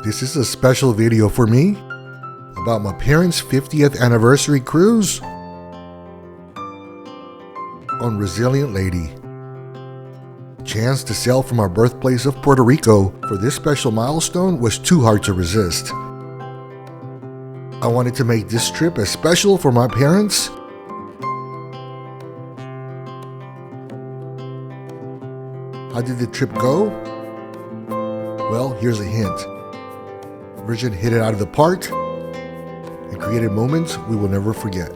This is a special video for me about my parents' 50th anniversary cruise on Resilient Lady. Chance to sail from our birthplace of Puerto Rico for this special milestone was too hard to resist. I wanted to make this trip as special for my parents. How did the trip go? Well, here's a hint. Virgin hit it out of the park and created moments we will never forget.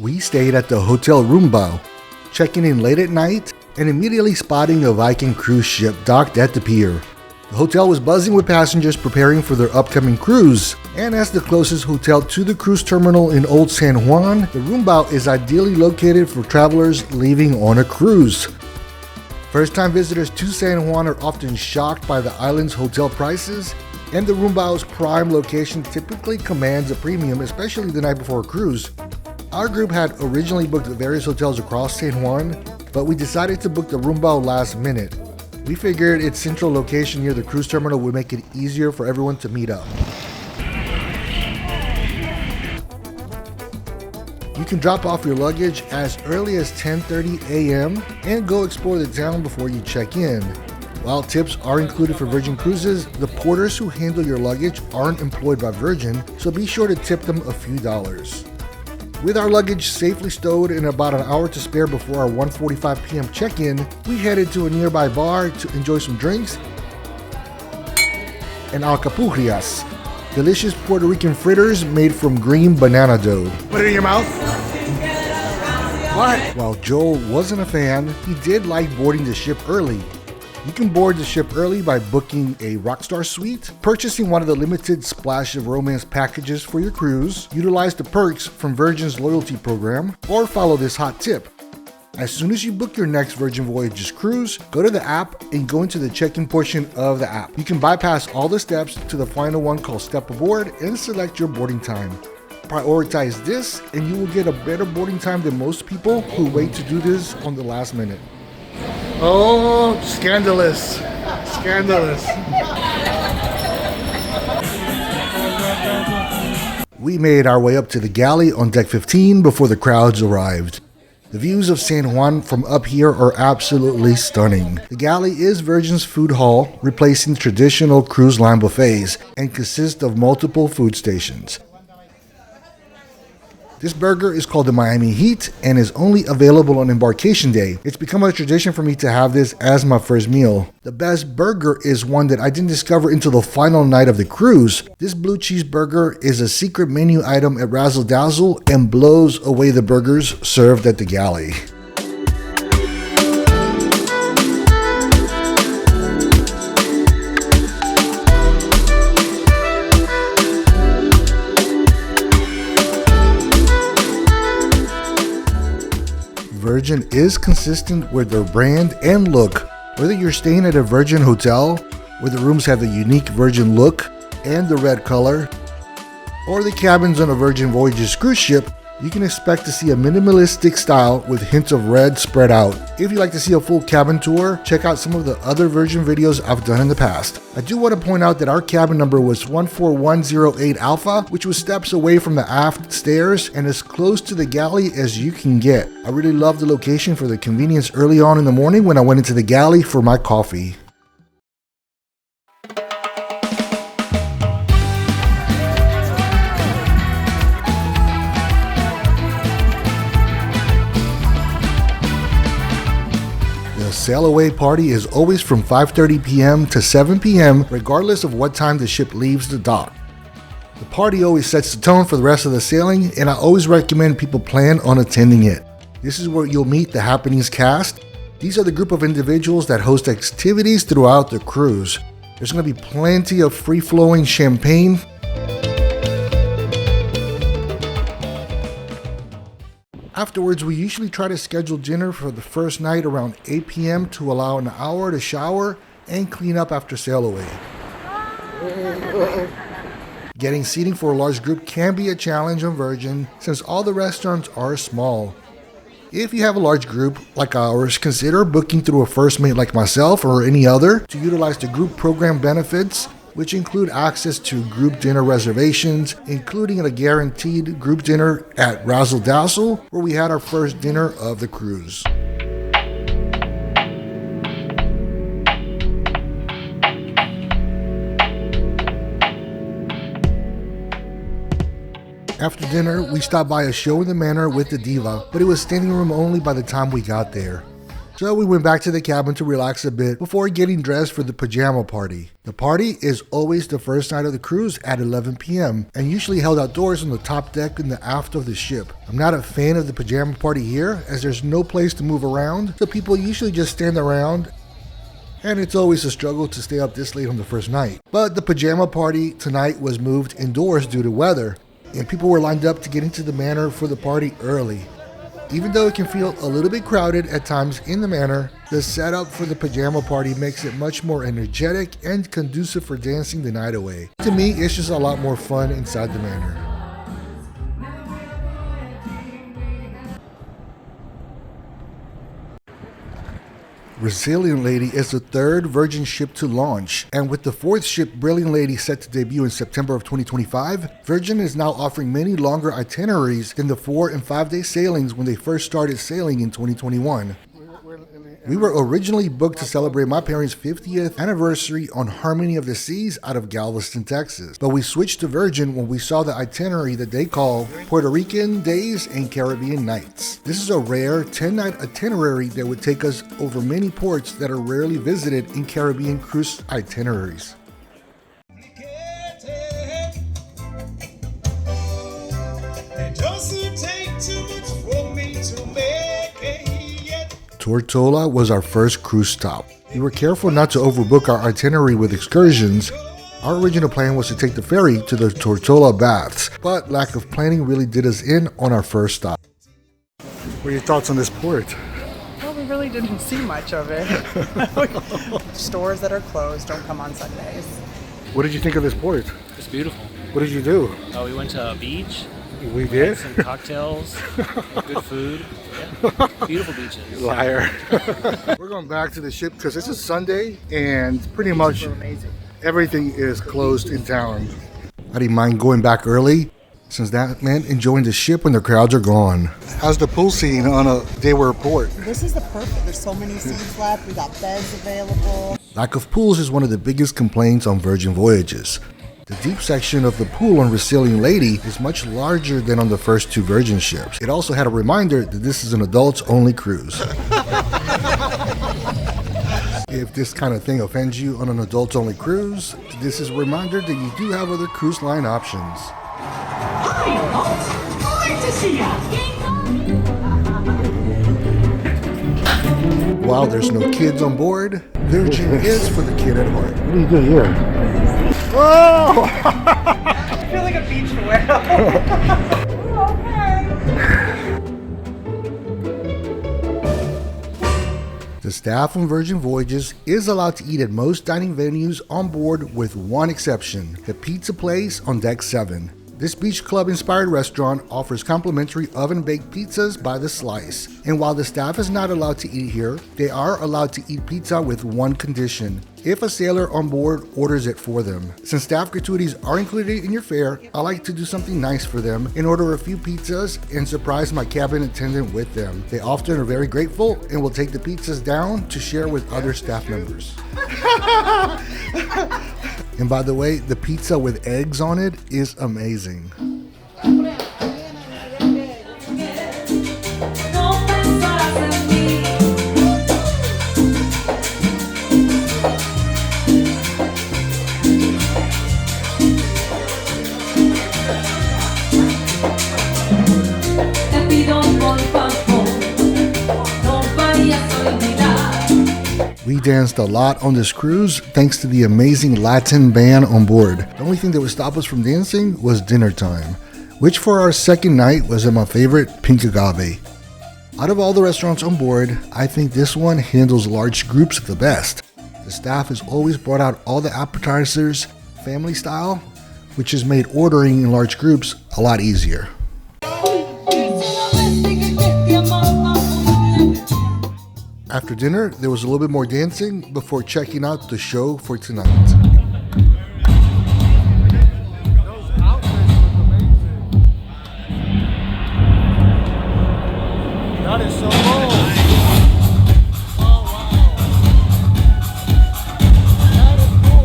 We stayed at the Hotel Rumba, checking in late at night and immediately spotting a Viking cruise ship docked at the pier. The hotel was buzzing with passengers preparing for their upcoming cruise, and as the closest hotel to the cruise terminal in Old San Juan, the Rumba is ideally located for travelers leaving on a cruise. First-time visitors to San Juan are often shocked by the island's hotel prices, and the Rumba's prime location typically commands a premium, especially the night before a cruise. Our group had originally booked various hotels across San Juan, but we decided to book the Rumba last minute. We figured its central location near the cruise terminal would make it easier for everyone to meet up. You can drop off your luggage as early as 10:30 a.m. and go explore the town before you check in. While tips are included for Virgin Cruises, the porters who handle your luggage aren't employed by Virgin, so be sure to tip them a few dollars. With our luggage safely stowed and about an hour to spare before our 1:45 p.m. check-in, we headed to a nearby bar to enjoy some drinks and alcapurrias, delicious Puerto Rican fritters made from green banana dough. Put it in your mouth. What? While Joel wasn't a fan, he did like boarding the ship early. You can board the ship early by booking a Rockstar suite, purchasing one of the limited Splash of Romance packages for your cruise, utilize the perks from Virgin's loyalty program, or follow this hot tip. As soon as you book your next Virgin Voyages cruise, go to the app and go into the check-in portion of the app. You can bypass all the steps to the final one called Step Aboard and select your boarding time. Prioritize this and you will get a better boarding time than most people who wait to do this on the last minute. Oh, scandalous. Scandalous. We made our way up to the galley on deck 15 before the crowds arrived. The views of San Juan from up here are absolutely stunning. The galley is Virgin's food hall, replacing traditional cruise line buffets, and consists of multiple food stations. This burger is called the Miami Heat and is only available on embarkation day. It's become a tradition for me to have this as my first meal. The best burger is one that I didn't discover until the final night of the cruise. This blue cheeseburger is a secret menu item at Razzle Dazzle and blows away the burgers served at the galley. Virgin is consistent with their brand and look. Whether you're staying at a Virgin hotel, where the rooms have the unique Virgin look and the red color, or the cabins on a Virgin Voyages cruise ship, you can expect to see a minimalistic style with hints of red spread out. If you'd like to see a full cabin tour, check out some of the other Virgin videos I've done in the past. I do want to point out that our cabin number was 14108 Alpha, which was steps away from the aft stairs and as close to the galley as you can get. I really love the location for the convenience early on in the morning when I went into the galley for my coffee. Sail away party is always from 5:30 p.m. to 7 p.m. regardless of what time the ship leaves the dock. The party always sets the tone for the rest of the sailing, and I always recommend people plan on attending it. This is where you'll meet the Happenings cast. These are the group of individuals that host activities throughout the cruise. There's going to be plenty of free-flowing champagne. Afterwards, we usually try to schedule dinner for the first night around 8 p.m. to allow an hour to shower and clean up after sail away. Getting seating for a large group can be a challenge on Virgin since all the restaurants are small. If you have a large group like ours, consider booking through a first mate like myself or any other to utilize the group program benefits, which include access to group dinner reservations, including a guaranteed group dinner at Razzle Dazzle, where we had our first dinner of the cruise. After dinner, we stopped by a show in the manor with the diva, but it was standing room only by the time we got there. So we went back to the cabin to relax a bit before getting dressed for the pajama party. The party is always the first night of the cruise at 11 p.m. and usually held outdoors on the top deck in the aft of the ship. I'm not a fan of the pajama party here as there's no place to move around, so people usually just stand around, and it's always a struggle to stay up this late on the first night. But the pajama party tonight was moved indoors due to weather, and people were lined up to get into the manor for the party early. Even though it can feel a little bit crowded at times in the manor, the setup for the pajama party makes it much more energetic and conducive for dancing the night away. To me, it's just a lot more fun inside the manor. Brazilian Lady is the third Virgin ship to launch, and with the fourth ship, Brilliant Lady, set to debut in September of 2025, Virgin is now offering many longer itineraries than the 4 and 5 day sailings when they first started sailing in 2021. We were originally booked to celebrate my parents' 50th anniversary on Harmony of the Seas out of Galveston, Texas. But we switched to Virgin when we saw the itinerary that they call Puerto Rican Days and Caribbean Nights. This is a rare 10-night itinerary that would take us over many ports that are rarely visited in Caribbean cruise itineraries. Tortola was our first cruise stop. We were careful not to overbook our itinerary with excursions. Our original plan was to take the ferry to the Tortola baths, but lack of planning really did us in on our first stop. What are your thoughts on this port? Well, we really didn't see much of it. Stores that are closed don't come on Sundays. What did you think of this port? It's beautiful. What did you do? We went to a beach. We did? Had some cocktails, good food. Yeah. Beautiful beaches. Liar. We're going back to the ship because it's a Sunday and pretty much everything is closed in town. I didn't mind going back early since that meant enjoying the ship when the crowds are gone. How's the pool scene on a day we're at port? This is the perfect. There's so many seats left. We got beds available. Lack of pools is one of the biggest complaints on Virgin Voyages. The deep section of the pool on Brazilian Lady is much larger than on the first two Virgin ships. It also had a reminder that this is an adults-only cruise. If this kind of thing offends you on an adults-only cruise, this is a reminder that you do have other cruise line options. While there's no kids on board, Virgin is for the kid at heart. What do you do here? Whoa! I feel like a beach whale. The staff on Virgin Voyages is allowed to eat at most dining venues on board with one exception, the pizza place on Deck 7. This beach club-inspired restaurant offers complimentary oven-baked pizzas by the slice. And while the staff is not allowed to eat here, they are allowed to eat pizza with one condition: if a sailor on board orders it for them. Since staff gratuities are included in your fare, I like to do something nice for them and order a few pizzas and surprise my cabin attendant with them. They often are very grateful and will take the pizzas down to share with other staff members. And by the way, the pizza with eggs on it is amazing. We danced a lot on this cruise thanks to the amazing Latin band on board. The only thing that would stop us from dancing was dinner time, which for our second night was at my favorite Pink Agave. Out of all the restaurants on board, I think this one handles large groups the best. The staff has always brought out all the appetizers, family style, which has made ordering in large groups a lot easier. After dinner, there was a little bit more dancing before checking out the show for tonight. Those outfits look amazing. That is so cool. Oh, wow. That is cool.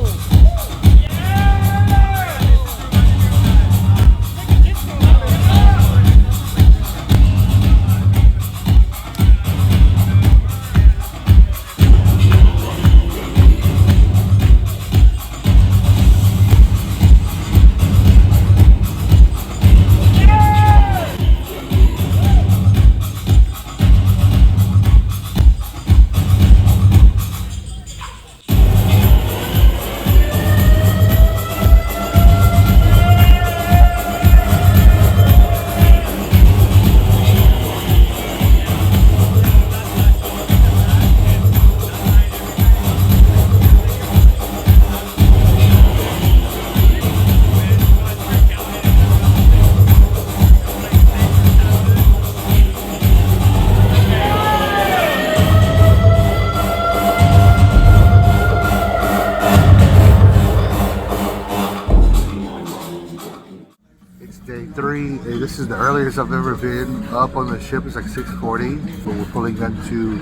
Day 3. This is the earliest I've ever been up on the ship. It's like 6:40, but we're pulling into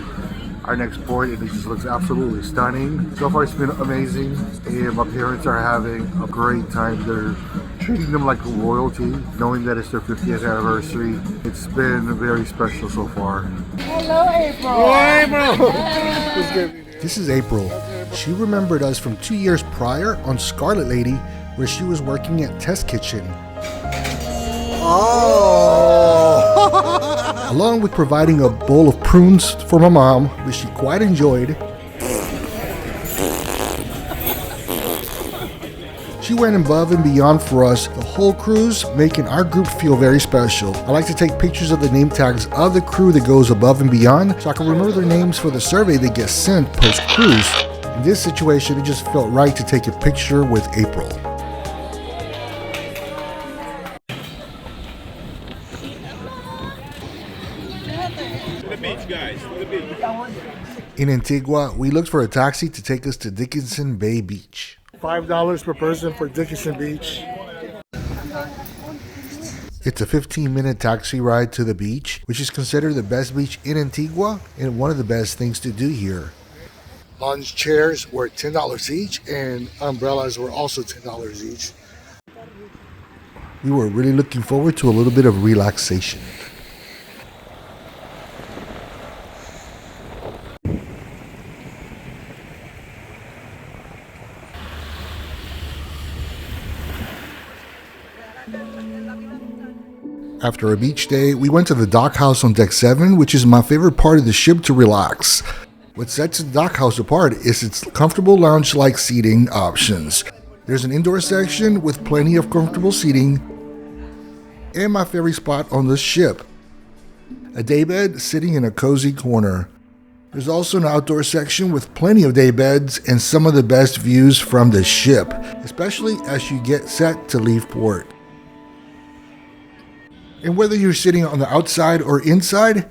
our next port and it just looks absolutely stunning. So far it's been amazing and my parents are having a great time. They're treating them like royalty, knowing that it's their 50th anniversary. It's been very special so far. Hello, April. Oh, April! What's good? This is April. She remembered us from 2 years prior on Scarlet Lady, where she was working at Test Kitchen. Oh! Along with providing a bowl of prunes for my mom, which she quite enjoyed. She went above and beyond for us the whole cruise, making our group feel very special. I like to take pictures of the name tags of the crew that goes above and beyond so I can remember their names for the survey that gets sent post-cruise. In this situation, it just felt right to take a picture with April. In Antigua, we looked for a taxi to take us to Dickinson Bay Beach. $5 per person for Dickinson Beach. It's a 15-minute taxi ride to the beach, which is considered the best beach in Antigua and one of the best things to do here. Lounge chairs were $10 each and umbrellas were also $10 each. We were really looking forward to a little bit of relaxation. After a beach day, we went to the dock house on deck 7, which is my favorite part of the ship to relax. What sets the dock house apart is its comfortable lounge-like seating options. There's an indoor section with plenty of comfortable seating, and my favorite spot on the ship, a daybed sitting in a cozy corner. There's also an outdoor section with plenty of day beds and some of the best views from the ship, especially as you get set to leave port. And whether you're sitting on the outside or inside,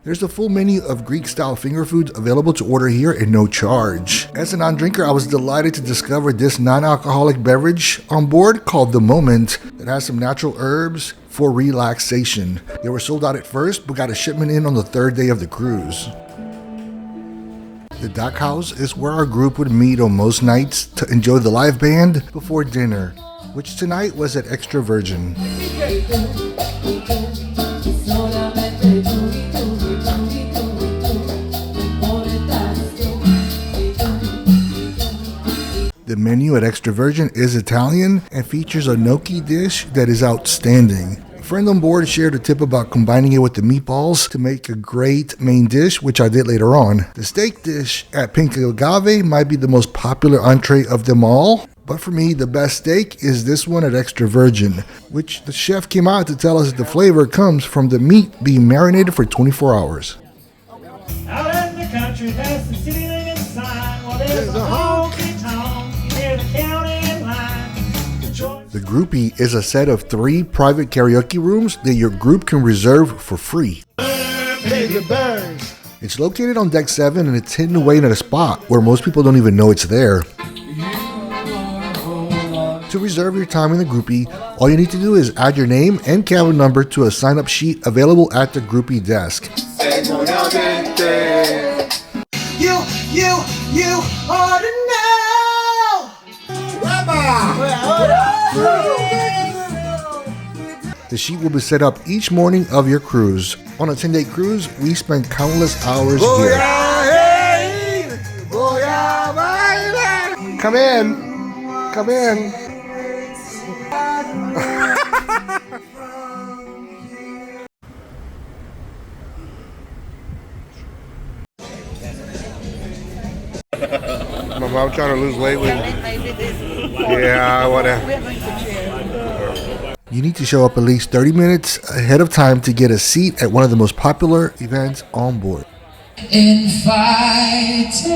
there's a full menu of Greek-style finger foods available to order here at no charge. As a non-drinker, I was delighted to discover this non-alcoholic beverage on board called The Moment that has some natural herbs for relaxation. They were sold out at first, but got a shipment in on the 3rd day of the cruise. The dock house is where our group would meet on most nights to enjoy the live band before dinner, which tonight was at Extra Virgin. The menu at Extra Virgin is Italian and features a gnocchi dish that is outstanding. A friend on board shared a tip about combining it with the meatballs to make a great main dish, which I did later on. The steak dish at Pink Agave might be the most popular entree of them all, but for me, the best steak is this one at Extra Virgin, which the chef came out to tell us the flavor comes from the meat being marinated for 24 hours. Out in the country, past the city limit sign, well, there's a honky tonk near the county line. The Groupie is a set of 3 private karaoke rooms that your group can reserve for free. It's located on deck 7 and it's hidden away in a spot where most people don't even know it's there. To reserve your time in the Groupie, all you need to do is add your name and cabin number to a sign-up sheet available at the Groupie desk. You ought to know. The sheet will be set up each morning of your cruise. On a 10-day cruise, we spend countless hours here. Come in. Come in. My mom trying to lose weight with yeah, I wanna. You need to show up at least 30 minutes ahead of time to get a seat at one of the most popular events on board. Infighting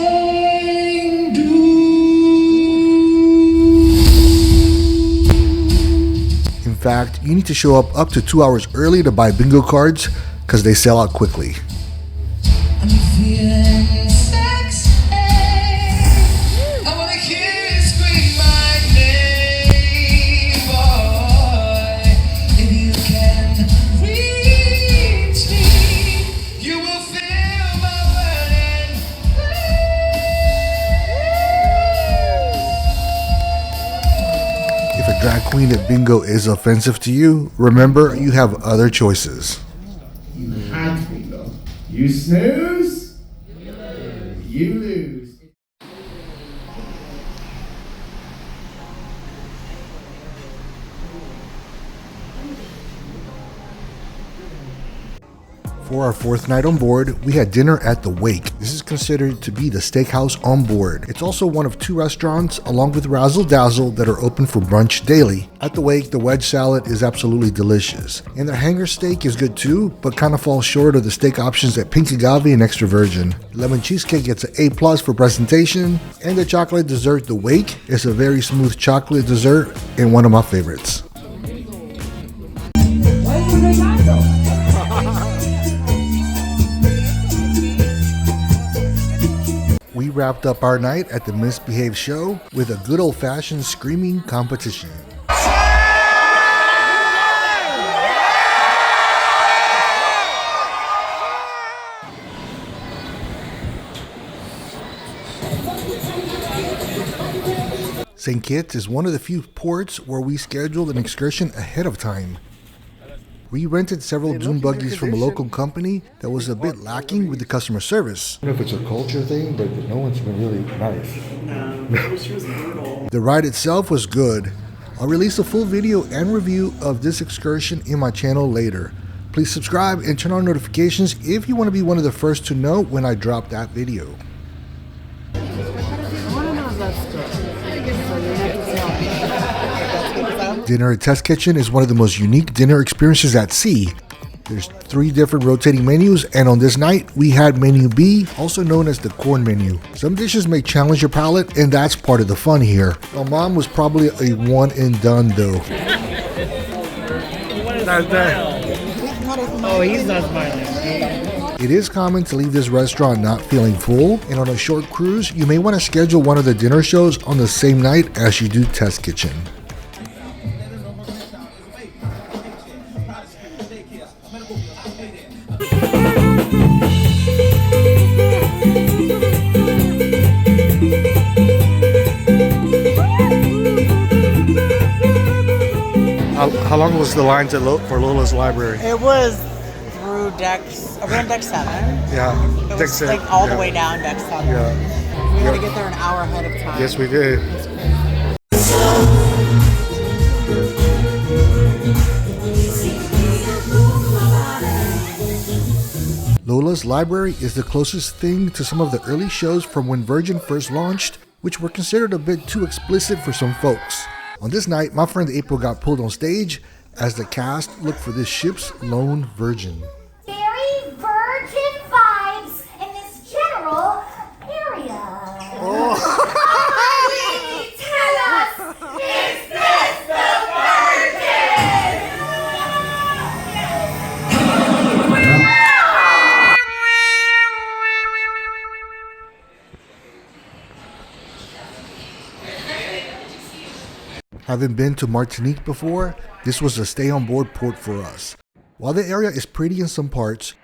In fact, you need to show up to 2 hours early to buy bingo cards because they sell out quickly. I'm feeling sexy. I wanna hear you scream my name, boy. If you can reach me, you will feel my burning flame. If a drag queen at bingo is offensive to you, remember you have other choices. You had bingo. You snooze, you lose. For our 4th night on board, we had dinner at the Wake. This is considered to be the steakhouse on board. It's also one of 2 restaurants, along with Razzle Dazzle, that are open for brunch daily. At the Wake, the wedge salad is absolutely delicious. And their hanger steak is good too, but kind of falls short of the steak options at Pink Agave and Extra Virgin. Lemon cheesecake gets an A+ for presentation, and the chocolate dessert, the Wake, is a very smooth chocolate dessert and one of my favorites. We wrapped up our night at the Misbehave show with a good old-fashioned screaming competition. St. Kitts is one of the few ports where we scheduled an excursion ahead of time. We rented several dune buggies from a local company that was a bit lacking with the customer service. I don't know if it's a culture thing, but no one's been really nice. The ride itself was good. I'll release a full video and review of this excursion in my channel later. Please subscribe and turn on notifications if you want to be one of the first to know when I drop that video. Dinner at Test Kitchen is one of the most unique dinner experiences at sea. There's 3 different rotating menus, and on this night, we had menu B, also known as the corn menu. Some dishes may challenge your palate, and that's part of the fun here. My mom was probably a one and done though. Oh, he's not smiling. It is common to leave this restaurant not feeling full, and on a short cruise, you may want to schedule one of the dinner shows on the same night as you do Test Kitchen. How long was the lines for Lola's library? It was through around deck 7. Yeah. It was like all the way down deck 7. Yeah. We had to get there an hour ahead of time. Yes, we did. Lola's library is the closest thing to some of the early shows from when Virgin first launched, which were considered a bit too explicit for some folks. On this night, my friend April got pulled on stage as the cast looked for this ship's lone virgin. Very virgin vibes in this general area. Tell us, is this the Having been to Martinique before, this was a stay on board port for us. While the area is pretty in some parts,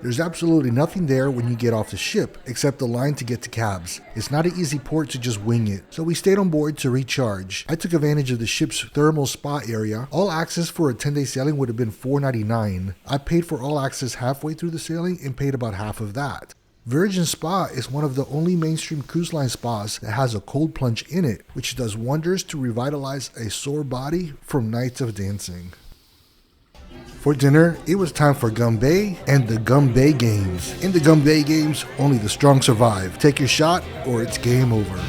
there's absolutely nothing there when you get off the ship, except the line to get to cabs. It's not an easy port to just wing it, so we stayed on board to recharge. I took advantage of the ship's thermal spa area. All access for a 10-day sailing would have been $4.99. I paid for all access halfway through the sailing and paid about half of that. Virgin Spa is one of the only mainstream cruise line spas that has a cold plunge in it, which does wonders to revitalize a sore body from nights of dancing. For dinner, it was time for Gunbae and the Gunbae Games. In the Gunbae Games, only the strong survive. Take your shot or it's game over.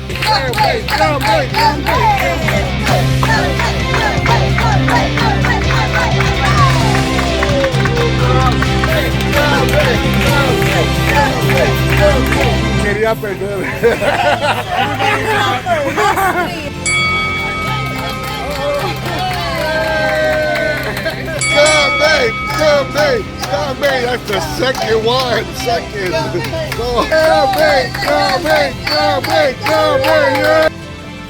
Quería perder. Gunbae, that's the second one. Second. Gunbae.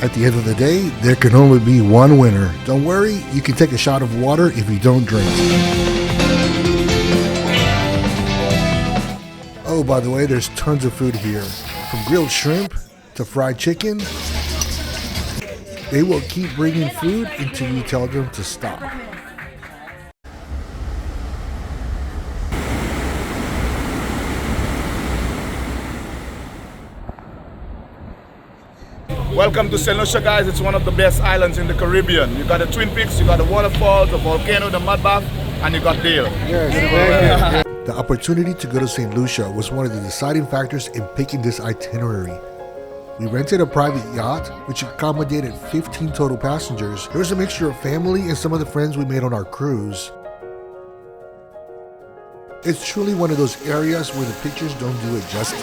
At the end of the day, there can only be one winner. Don't worry, you can take a shot of water if you don't drink. Oh, by the way, there's tons of food here. From grilled shrimp to fried chicken. They will keep bringing food until you tell them to stop. Welcome to St Lucia, guys. It's one of the best islands in the Caribbean. You got the Twin Peaks, you got the waterfalls, the volcano, the mud bath, and you got Dale. Yes, the opportunity to go to St Lucia was one of the deciding factors in picking this itinerary. We rented a private yacht, which accommodated 15 total passengers. There was a mixture of family and some of the friends we made on our cruise. It's truly one of those areas where the pictures don't do it justice.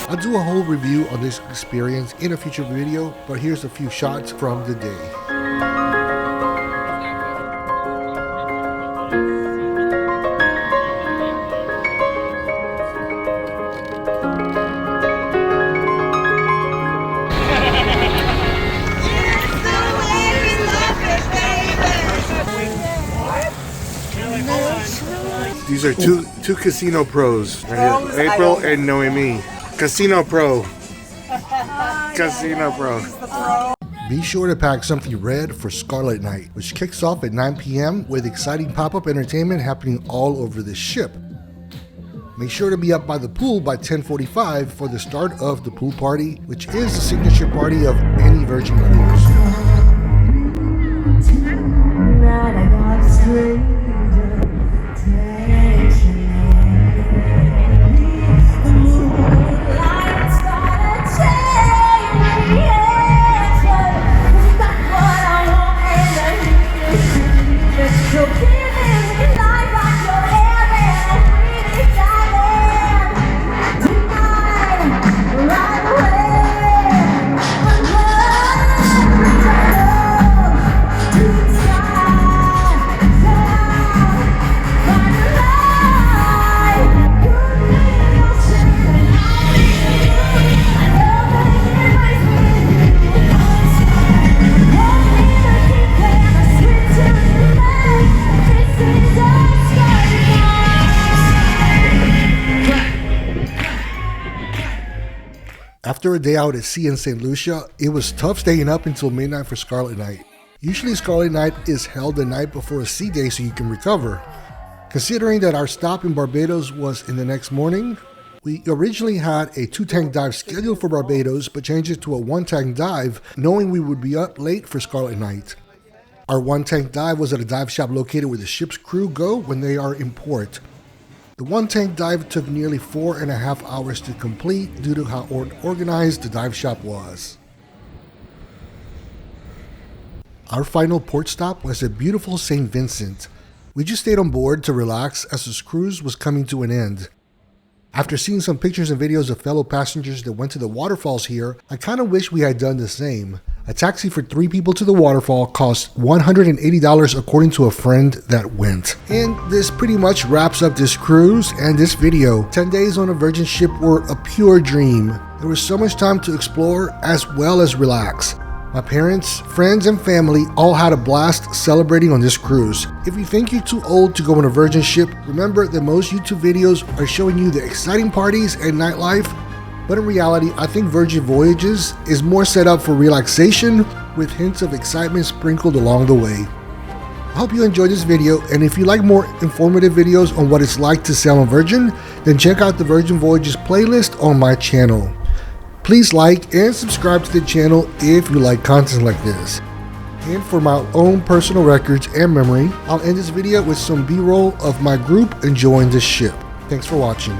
I'll do a whole review on this experience in a future video, but here's a few shots from the day. These are two casino pros, right here. April and Noemi. Casino Pro. Casino Pro. Be sure to pack something red for Scarlet Night, which kicks off at 9 p.m. with exciting pop-up entertainment happening all over the ship. Make sure to be up by the pool by 10:45 for the start of the pool party, which is the signature party of any Virgin cruise. After a day out at sea in St Lucia, it was tough staying up until midnight for Scarlet Night. Usually Scarlet Night is held the night before a sea day so you can recover. Considering that our stop in Barbados was in the next morning, we originally had a 2-tank dive scheduled for Barbados but changed it to a 1-tank dive, knowing we would be up late for Scarlet Night. Our 1-tank dive was at a dive shop located where the ship's crew go when they are in port. The 1-tank dive took nearly 4.5 hours to complete due to how organized the dive shop was. Our final port stop was at beautiful St. Vincent. We just stayed on board to relax as this cruise was coming to an end. After seeing some pictures and videos of fellow passengers that went to the waterfalls here, I kind of wish we had done the same. A taxi for 3 people to the waterfall cost $180 according to a friend that went. And this pretty much wraps up this cruise and this video. 10 days on a Virgin ship were a pure dream. There was so much time to explore as well as relax. My parents, friends, and family all had a blast celebrating on this cruise. If you think you're too old to go on a Virgin ship, remember that most YouTube videos are showing you the exciting parties and nightlife, but in reality, I think Virgin Voyages is more set up for relaxation with hints of excitement sprinkled along the way. I hope you enjoyed this video, and if you like more informative videos on what it's like to sail on Virgin, then check out the Virgin Voyages playlist on my channel. Please like and subscribe to the channel if you like content like this. And for my own personal records and memory, I'll end this video with some B-roll of my group enjoying this ship. Thanks for watching.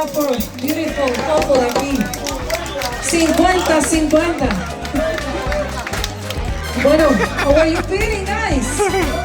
for beautiful couple aquí. 50-50. Bueno, how are you feeling, guys?